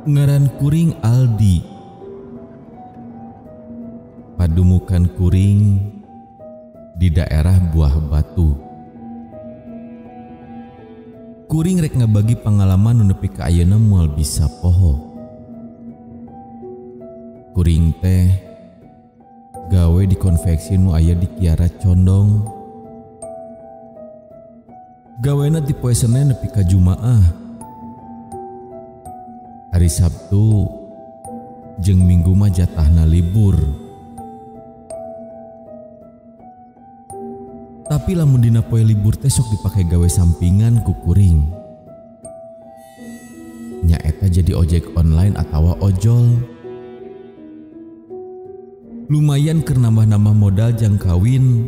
Ngaran kuring Aldi. Padumukan kuring di daerah Buah Batu. Kuring rek ngabagi pengalaman nu nepi ka ayeuna moal bisa poho. Kuring teh gawe di konveksi nu aya di Kiara Condong. Gawena di poe Senen nepi ka Jumaah. Hari Sabtu jeung Minggu mah jatahna libur. Tapi lamun dina poe libur teh sok dipake gawe sampingan ku kuring. Nyaeta jadi ojek online atawa ojol. Lumayan keur nambah-nambah modal jang kawin.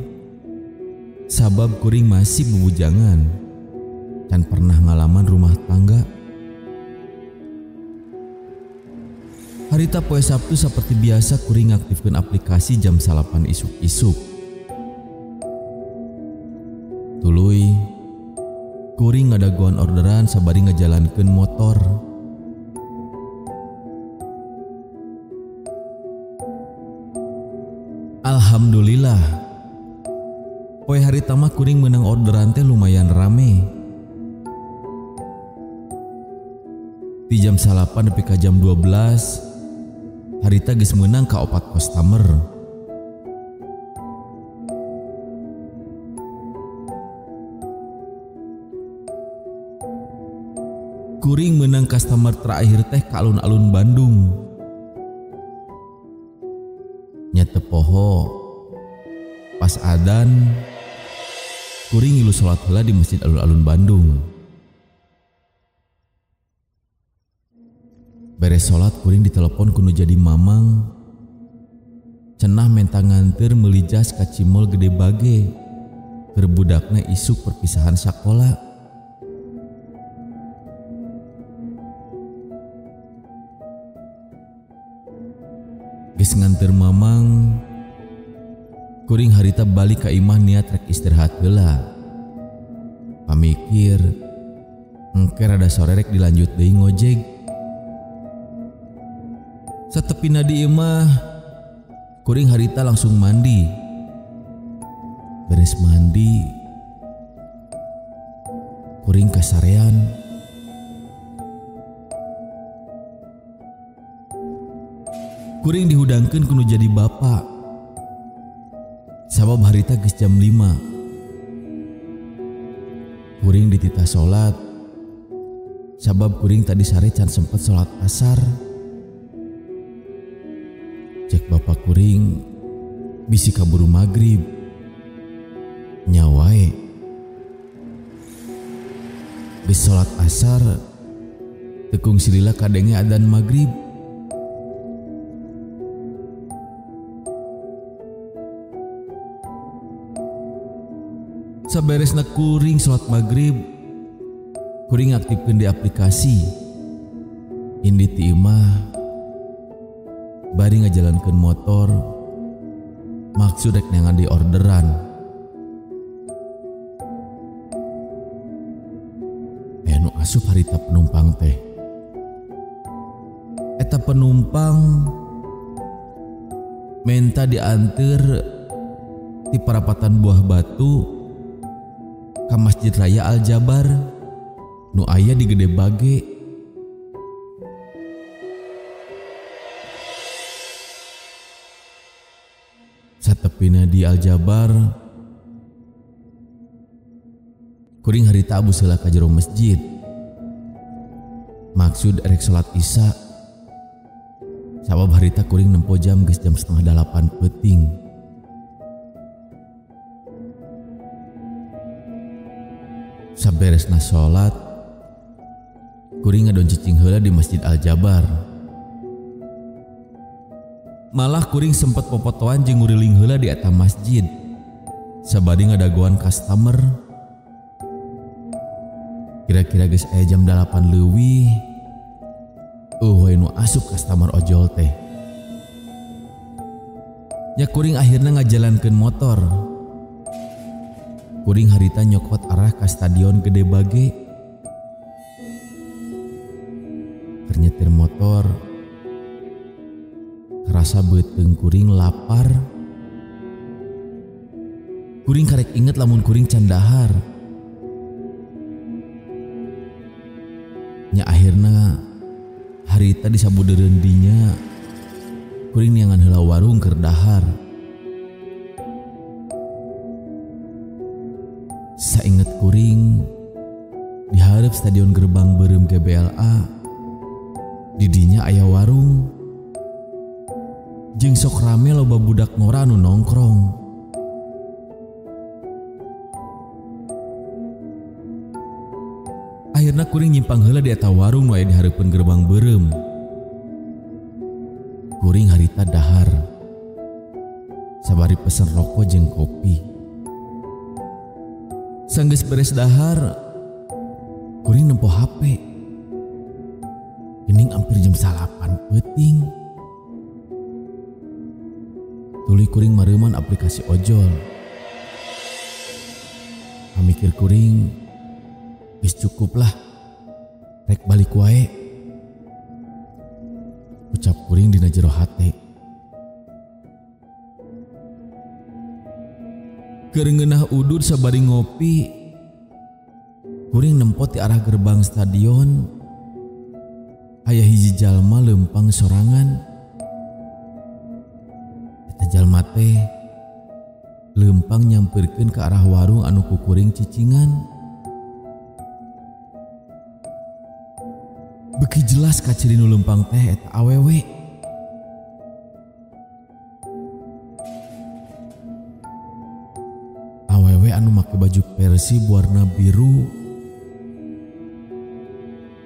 Sabab kuring masih bubujangan. Can pernah ngalaman rumah tangga. Harita poe Sabtu seperti biasa kuring aktifkeun aplikasi jam 8 isuk-isuk. Tuluy kuring ngadaguan orderan sabari ngajalankeun motor. Alhamdulillah poe harita mah kuring meunang orderan teh lumayan rame. Di jam 8 nepi ka jam 12 harita geus meunang ka 4 customer. Kuring meunang customer terakhir teh ka alun-alun Bandung. Nya teu poho. Pas adzan kuring ngilu salat heula di masjid alun-alun Bandung. Beres salat kuring ditelepon ku nu jadi mamang. Cenah menta nganteur meuli jas ka Cimol Gede Bage keur budakna isuk perpisahan sakola. Geus nganteur mamang, kuring harita balik ka imah niat rek istirahat heula. Pamikir engke rada sore rek dilanjut deui ngojek. Satepina di imah, kuring harita langsung mandi. Beres mandi, kuring kasarean. Kuring dihudangkeun ku nu jadi bapa. Sabab harita geus jam 5. Kuring dititah salat. Sabab kuring tadi sare can sempet salat asar. Cek bapak kuring bisi kaburu magrib. Nya wae geus salat asar tekung silila kadenge adzan magrib. Saberesna kuring salat magrib, kuring aktifkeun di aplikasi. Indi ti imah bari ngajalankeun motor, maksud rek neangan di orderan. Nu asup harita penumpang teh. Eta penumpang menta dianteur di perapatan Buah Batu ka Masjid Raya Al Jabar nu aya di Gede Bage. Satepina di Al Jabar, kuring harita abus heula ka jero masjid. Maksud erek salat Isya. Sabab harita kuring nempo jam geus jam 7:30 peuting. Saberesna salat, kuring ngadon cicing heula di Masjid Al Jabar. Malah kuring sempet popotoan jeung nguriling heula di eta masjid. Sabari ngadagoan customer. Kira-kira geus aya jam 8 leuwih. We nu asup customer ojol teh. Nya kuring akhirna ngajalankeun motor. Kuring harita nyokot arah ka stadion Gede Bage. keur nyetir motor, kerasa beuteung kuring lapar. Kuring karek inget lamun kuring can dahar. Nya akhirna harita disabudeureun dinya kuring niangan heula warung keur dahar. Sainget kuring di hareup stadion Gerbang Beureum GBLA. Di dinya aya warung. Jeung sok rame loba budak ngora anu nongkrong. Akhirna kuring nyimpang heula di eta warung nu aya di hareupeun Gerbang Beureum. Kuring harita dahar. Sabari pesen rokok jeung kopi. Sanggeus beres dahar, kuring nempo HP. Geuning ampir jam 9 peuting. Tuluy kuring mareuman aplikasi ojol. Pamikir kuring, geus cukup lah, rek balik wae. Ucap kuring dina jero hate. Keur ngeunah udur sabari ngopi, kuring nempot di arah gerbang stadion. Aya hiji jalma leumpang sorangan. Eta jalma teh leumpang nyampeurkeun ke arah warung anu ku kuring cicingan. Beuki jelas ka ciri nu leumpang teh eta awewe. Awewe anu make baju Persib warna biru.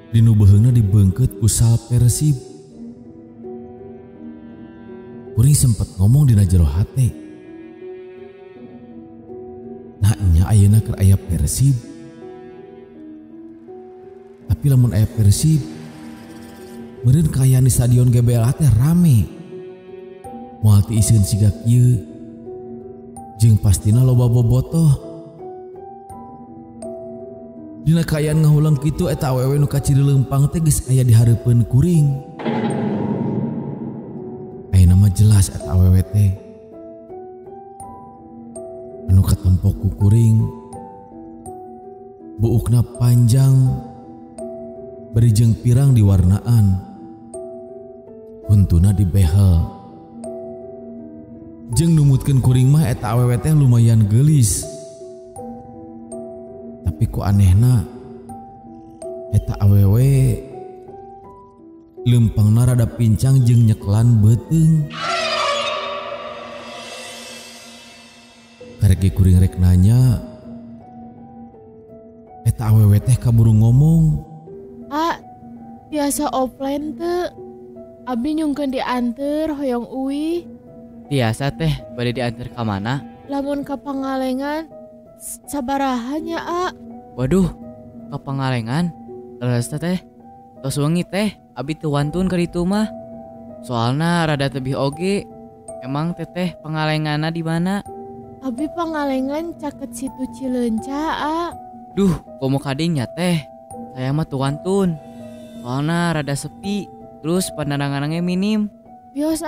Dinu beheungna dibeungkeut ku sal Persib. Kuring sempet ngomong dina jero hate. Nah nya ayeuna keur aya Persib. Tapi lamun aya Persib, meureun kaayaan di stadion GBLA teh rame. Moal ti isieun siga kieu. Jeung pastina loba bobotoh. Dina kaayaan ngahulang kitu eta awewe nu kaciri leumpang teh geus aya di hareupeun kuring. Ayeuna mah jelas eta awewe teh anu katempo ku kuring. Buukna panjang, beri jeung pirang diwarnaan. Huntuna dibehel. Jeung numutkeun kuring mah eta awewe teh lumayan geulis. Tapi ku anehna eta awewe leumpangna rada pincang jeung nyeklan beuteung. Karek kuring rek nanya, eta awewe teh kaburu ngomong. Biasa offline teu. Abi nyungkeun dianteur hoyong uwi. Biasa teh bade diantar ka mana? Lamun ka Pangalengan sabaraha nya, Waduh, ka Pangalengan. Leres teh. Tos wengi teh abi teu wantun ka ditu mah. Soalna rada tebih oge. Emang teteh Pangalenganna di mana? Abi Pangalengan caket situ Cileunca, Duh, komo kadingnya teh. Saya mah teu wantun. Soalna rada sepi. Terus pandanganna minim. Bios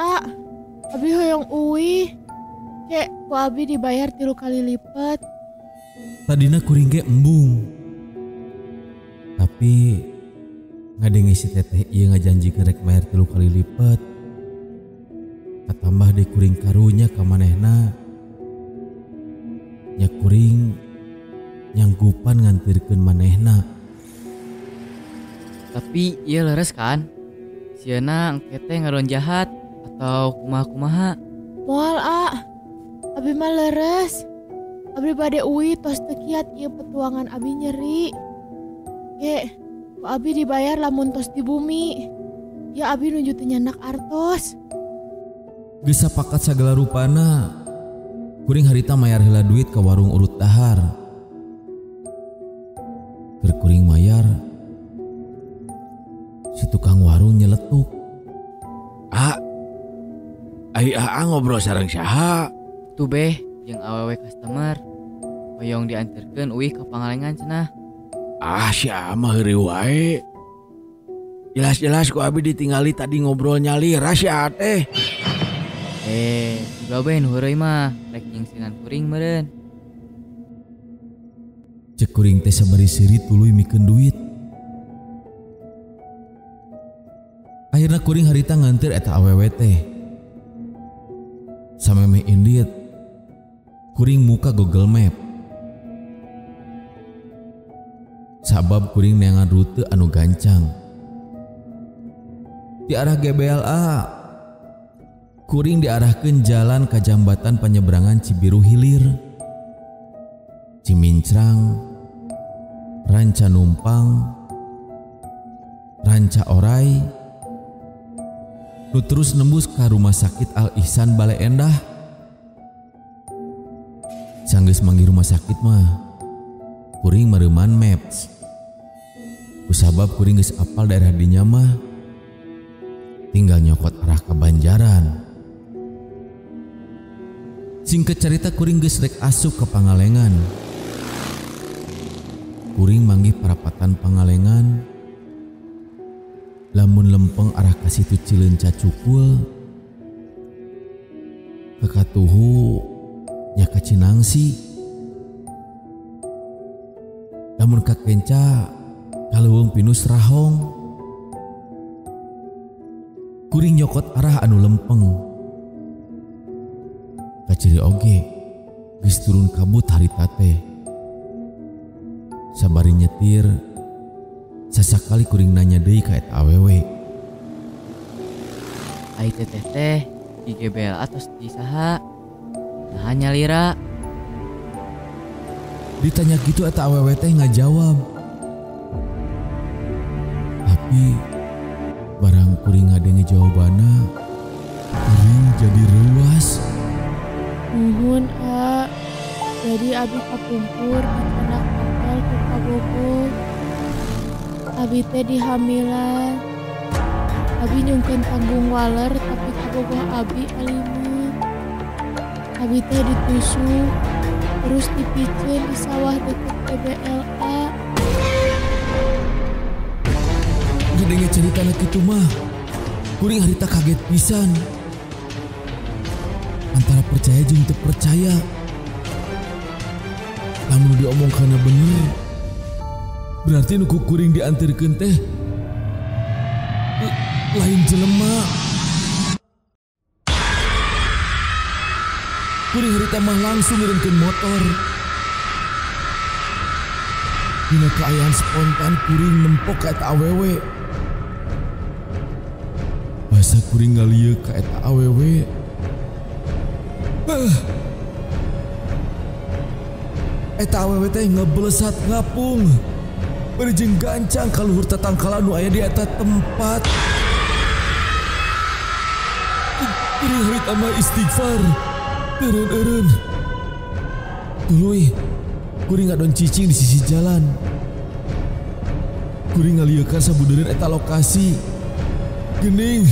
Abi hoyong uwi. Kek ku abi dibayar 3 kali lipat. Tadina kuring ge embung. Tapi ngadenge si teteh ieu ngajanjikeun rek mayar 3 kali lipat. Katambah deui kuring karunya ka manehna. Nya kuring nyanggupan ngantirkeun manehna. Tapi ieu leres kan? Sieuna engke teh ngaron jahat atau kumaha-kumaha? Moal Abi mah leres. Abi bade uwi tos teu kiat ieu petuangan abi nyeri. Ge, ku abi dibayar lamun tos di bumi. Ya abi nuju teu nyandak artos. Geus sapakat sagala rupana. Kuring harita mayar heula duit ka warung urut dahar. Keur kuring mayar, si tukang warung nyeletuk. Ai ngobrol sareng saha? Tuh beh, jeung awewe customer. Hoyong dianterkeun uih ka Pangalengan cenah. Si mah heureuy wae. Jelas-jelas ku abi ditinggali tadi ngobrol nyali rahasia teh. Juga ben hureuy mah rek nyingsinan kuring meureun. Cek kuring teh sabari seuri tuluy mikeun duit. Akhirna kuring harita nganteur eta awewe teh. Samemeh indit kuring muka Google Map. Sabab kuring neangan rute anu gancang. Di arah GBLA kuring diarahkeun jalan ka jambatan penyeberangan Cibiru Hilir, Cimincrang, Ranca Numpang, Ranca Oray, nu terus nembus ka Rumah Sakit Al Ihsan Bale Endah. Sanggeus manggi rumah sakit mah kuring mereuman maps. Kusabab kuring geus apal daerah dinya mah, tinggal nyokot arah ke Banjaran. Singkat cerita kuring geus rek asup ke Pangalengan. Kuring manggih parapatan Pangalengan. Lamun lempeng arah ka situ Cileunca Cukul, ke Katuhu nya ka Cinangsi. Lamun ka Kenca kaleuweung Pinus Rahong. Kuring nyokot arah anu lempeng. Kaciri oge geus turun kabut harita teh. Sabari nyetir sasakali kuring nanya deui ka eta awewe. Ai teteh teh di GBL atos di saha? Nah nyalira. Ditanya gitu eta awewe teh ngajawab. Tapi barang kuring ngadenge jawabana, kuring jadi reuas. Nuhun, A. Jadi abi kapumpur ditanak kapal ke Kabogo. Abi teh dihamilan. Abi nyungkeun tanggung waler tapi kabogo abi alimun. Abi teh ditusuk terus dipikeun di sawah deket GBLA. Ngadenge cerita na kitu mah, kuring harita kaget pisan. Antara percaya jeung teu percaya. Lamun diomongkeunna bener, berarti nu ku kuring diantirkeun teh lain jelema. Kuring harita mah langsung ngirimkeun motor. Dina kaayaan spontan kuring nempok ka eta awewe. Basa kuring ngalieu ka eta awewe. Eta awewe teh ngeblesat ngapung. Bari jeung gancang ka luhur tatangkalan nu aya di eta tempat. Kuring harita mah istighfar. Eureun-eureun. Tuluy kuring ngadon cicing di sisi jalan. Kuring ngalieukan sabudeureun eta lokasi. Geuning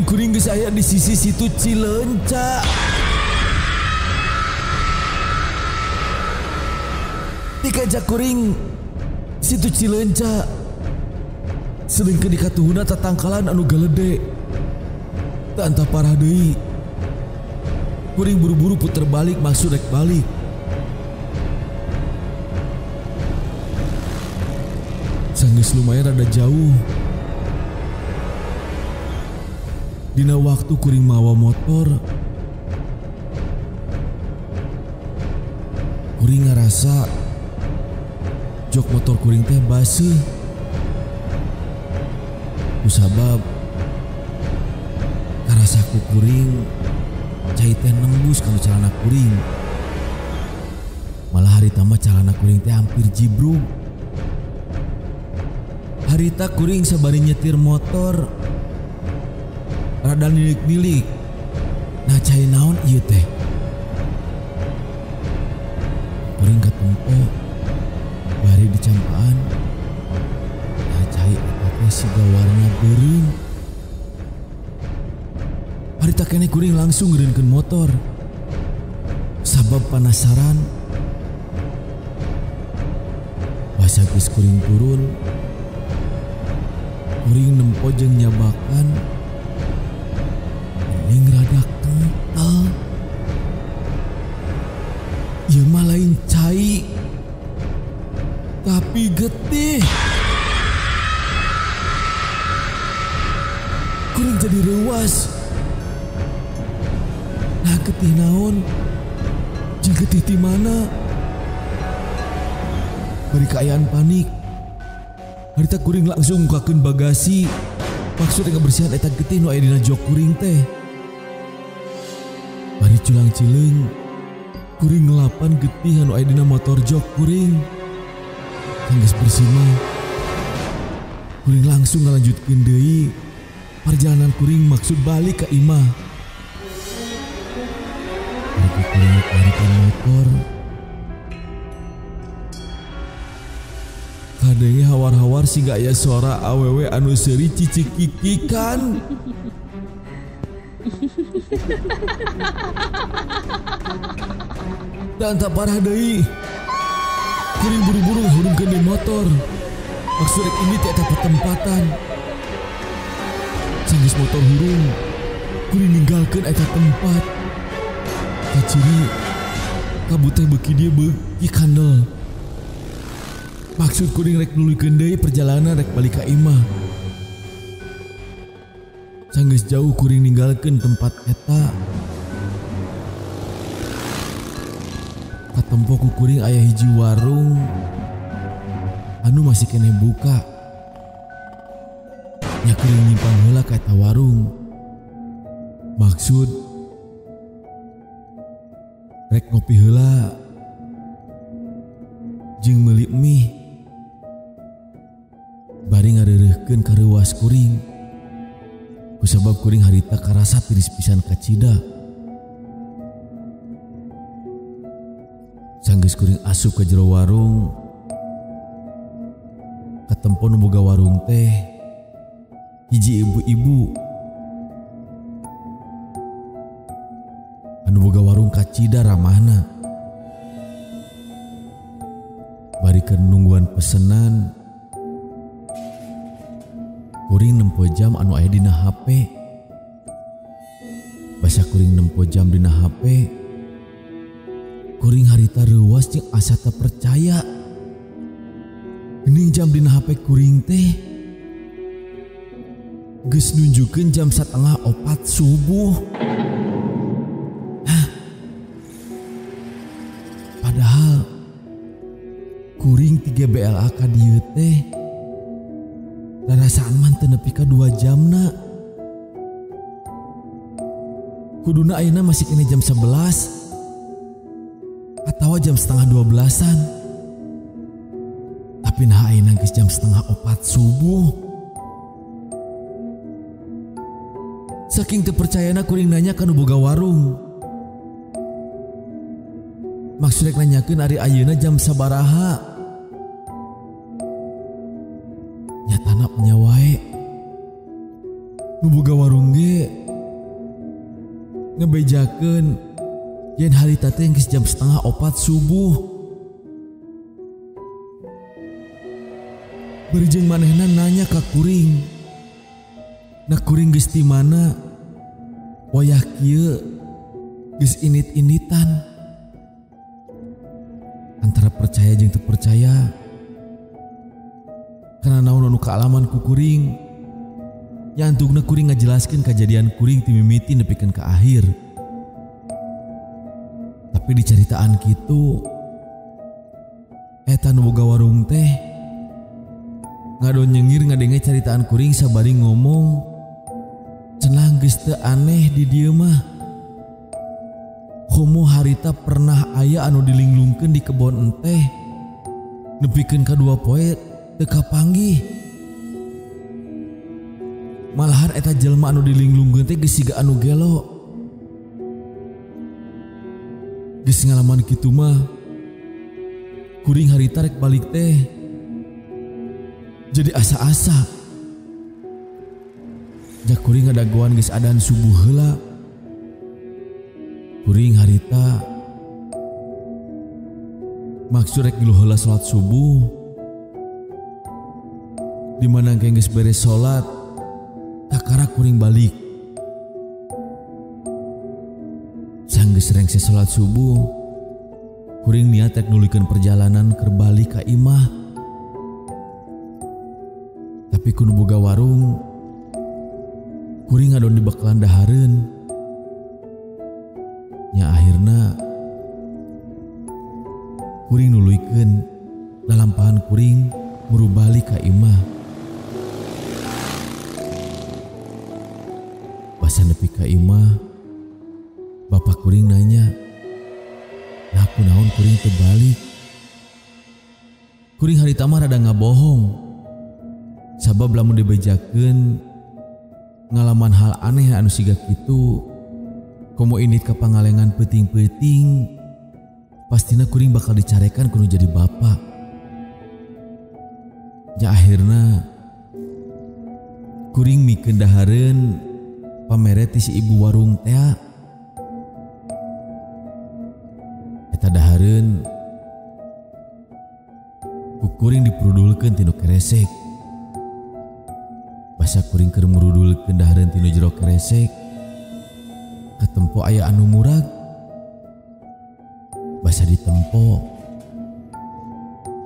kuring geus aya di sisi situ Cileunca. Dikajak kuring situ Cileunca. Selingkeun di katuhuna tatangkalan anu galede. Teu anta parah deui. Kuring buru-buru puter balik maksud rek balik. Sanggeus lumayan rada jauh. Dina waktu kuring mawa motor, kuring ngarasa jok motor kuring teh baseuh. Kusabab karasaku kuring cai teh nembus kana calana kuring. Malah harita mah calana kuring teh hampir jibrug. Harita kuring sabari nyetir motor rada nilik-nilik. Nah cai naon ieu teh? Kuring katempo bari dicampaan. Nah cai eta teh siga warna beureum. Harita keneh kuring langsung ngeureunkeun motor. Sabab penasaran. Basa geus kuring turun. kuring nempo jeung nyabakan kuring rada kental. Ieu mah lain cai tapi getih. Kuring jadi reuwas. Nah getih naon? Jeung getih ti mana? Bari kaayaan panik. Harita kuring langsung mukakeun bagasi. Maksudnya kebersihan eta getih nu aya dina jok kuring teh. Bari culang cileung kuring ngelapan getih anu aya dina motor jok kuring. Geus bersih mah kuring langsung ngalanjutkeun deui perjalanan kuring maksud balik ka imah. Kuring ngarikan motor kadenge hawar-hawar siga aya suara awewe anu seuri cicik-kikikan. Dan tak parah deui kuring buru-buru ngahurungkeun deui motor. Maksud rek ini teh eta petempatan. Sanggeus motor hurung, kuring ninggalkeun eta tempat. Kaciri kabut teh beuki dieu beuki kandel. Maksud kuring rek nuluykeun deui perjalanan rek balik ka imah. Sanggeus jauh kuring ninggalkeun tempat eta. Katempo ku kuring aya hiji warung anu masih kene buka. Nya kuring nyimpang heula ka eta warung. Maksud rek ngopi heula jeung meuli mie. Bari ngareureuhkeun ka reuwas kuring. Kusabab kuring harita karasa tiris pisan kacida. Sanggeus kuring asup ke jero warung, katempo nu boga warung teh hiji ibu-ibu anu boga warung kacida ramahna. Bari keur nungguan pesenan, kuring nempo jam anu aya dina HP. Basa kuring nempo jam dina HP, kuring harita reuwas jeung asa teu percaya. Geuning jam dina HP kuring teh geus nunjukkeun jam 3:30 subuh. Hah? Padahal kuring 3 BLA ka dieu teh rarasaan man teu nepi ka 2 jamna. Kuduna ayeuna masih kena jam 11 atau jam 11:30-an. Tapi nah ayeuna geus jam 3:30 subuh. Saking teu percayana kuring nanya ka nu boga warung. Maksud rek nanyakeun ari ayeuna jam sabaraha. Nyatana nya wae nu boga warung ge ngebejakeun yen harita teh geus jam 3:30 subuh. Bari jeung manehna nanya ka kuring. Nah kuring geus di mana? Wayah kieu geus init-initan. Antara percaya jeung teu percaya. Karena naon anu kaalaman ku kuring. Yantugna kuring ngajelaskeun kejadian kuring ti mimiti nepikeun ka akhir. Tapi di caritaan kitu eta nu boga warung teh ngadon nyengir ngadenge caritaan kuring sabari ngomong cenah geus teu aneh di dieu mah. Komo harita pernah aya anu dilinglungkeun di kebon enteh nepikeun ka 2 poe teu kapanggih. Malahan eta jelema anu dilinglungkeun teh geus siga anu gelo. Geus ngalaman kitu mah kuring harita rek balik teh jadi asa-asa. Jak kuring ngadagoan geus adan subuh heula. Kuring harita maksud rek gilu heula salat subuh. Di mana geus beres salat, kakara kuring balik. Sanggeus rengse salat subuh, kuring niat rek nulikeun perjalanan keur balik ka imah. Tapi kudu boga warung, kuring ngadon di bakalan dahareun. Nya akhirna kuring nuluykeun lalampahan kuring buru balik ka imah. Basa nepi ka imah, bapak kuring nanya, "Nah kunaon kuring teu balik?" Kuring harita mah rada ngabohong. Sabab lamun dibejakeun ngalaman hal aneh anu siga kitu, komo indit ka pangalengan peuting-peuting, pastina kuring bakal dicarekan kudu jadi bapak. Ya akhirna kuring mikeun dahareun pamere ti si ibu warung teh. Eta dahareun ku kuring dipurudulkeun tinu keresek. Basa kuring keur murudulkeun dahareun tinu jero keresek, katempo aya anu murag. Basa ditempo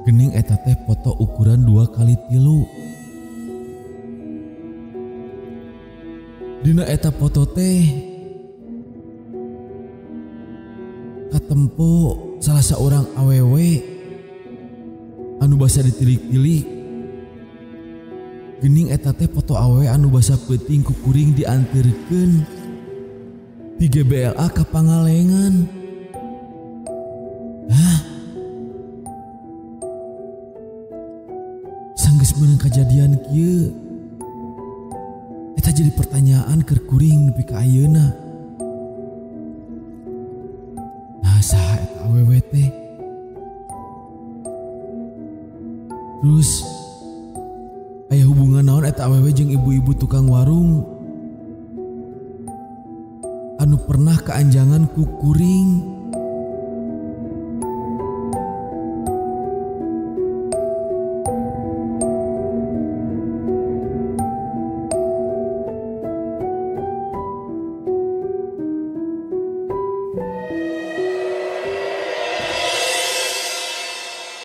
geuning eta teh foto ukuran 2x3. Dina eta foto teh katempo salah seorang awewe anu basa ditilik-tilik. Geuning eta teh foto awewe anu basa peuting ku kuring dianterkeun di GBLA ka Pangalengan. Sanggeus meunang kajadian kieu, eta jadi pertanyaan keur kuring nepi ka ayeuna. Nah saha eta awewe teh? Terus aya hubungan naon eta awewe jeung ibu-ibu tukang warung anu pernah kaanjangan ku kuring